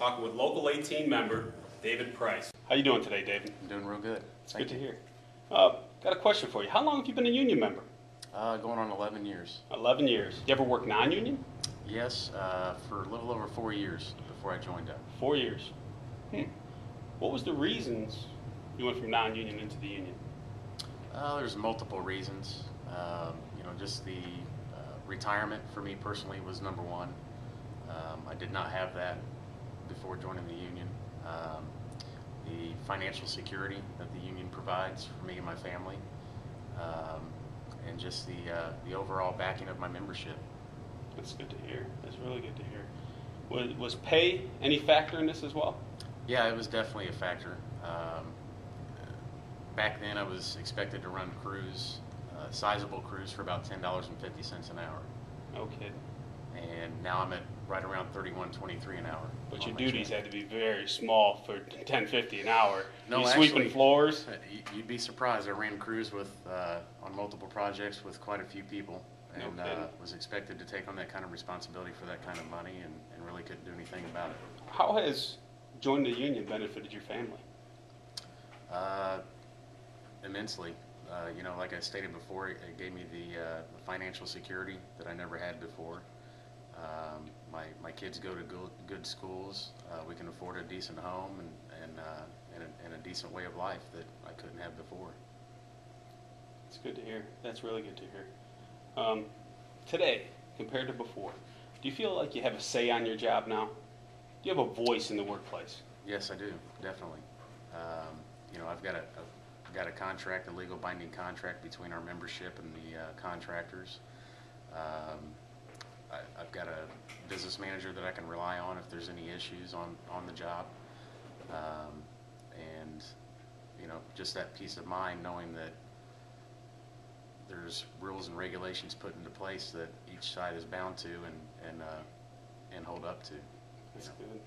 talking with local 18 member David Price. How you doing today, David? I'm doing real good. It's good to hear. Got a question for you. How long have you been a union member? Going on 11 years. 11 years. You ever work non-union? Yes, for a little over 4 years before I joined up. 4 years. What was the reasons you went from non-union into the union? There's multiple reasons. Just the retirement for me personally was number one. I did not have that before joining the union. The financial security that the union provides for me and my family, and just the overall backing of my membership. That's good to hear. That's really good to hear. Was pay any factor in this as well? Yeah, it was definitely a factor. Back then I was expected to run crews, sizable crews, for about $10.50 an hour. No kidding. And now I'm at right around $31.23 an hour. But your duties had to be very small for $10.50 an hour. No, you actually, sweeping floors? You'd be surprised. I ran crews with on multiple projects with quite a few people, and was expected to take on that kind of responsibility for that kind of money, and really couldn't do anything about it. How has joining the union benefited your family? Immensely. Like I stated before, it gave me the financial security that I never had before. My kids go to good schools. We can afford a decent home and a decent way of life that I couldn't have before. It's good to hear. That's really good to hear. Today, compared to before, do you feel like you have a say on your job now? Do you have a voice in the workplace? Yes, I do, definitely. I've got a contract, a legal binding contract between our membership and the contractors. I've got a business manager that I can rely on if there's any issues on the job. And just that peace of mind knowing that there's rules and regulations put into place that each side is bound to and hold up to. That's good.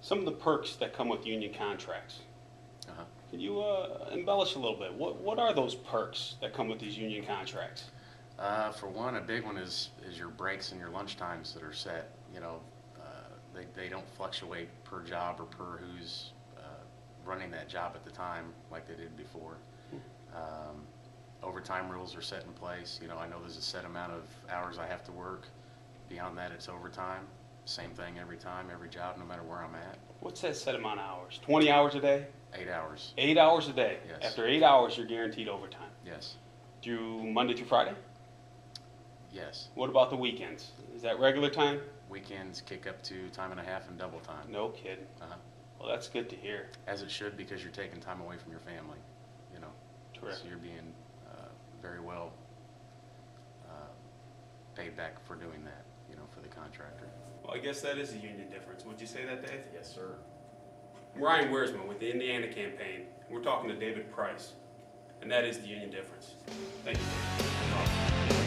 Some of the perks that come with union contracts. Can you embellish a little bit? What are those perks that come with these union contracts? For one, a big one is your breaks and your lunch times that are set. They don't fluctuate per job or per who's running that job at the time like they did before. Overtime rules are set in place. I know there's a set amount of hours I have to work. Beyond that, it's overtime. Same thing every time, every job, no matter where I'm at. What's that set amount of hours? 20 hours a day? 8 hours. 8 hours a day? Yes. After 8 hours, you're guaranteed overtime? Yes. Through Monday through Friday? Yes. What about the weekends? Is that regular time? Weekends kick up to time and a half and double time. No kidding. Well, that's good to hear. As it should, because you're taking time away from your family. Correct. So you're being very well paid back for doing that, for the contractor. Well, I guess that is a union difference. Would you say that, Dave? Yes, sir. I'm Ryan Wiersman with the Indiana campaign. We're talking to David Price, and that is the union difference. Thank you, Dave.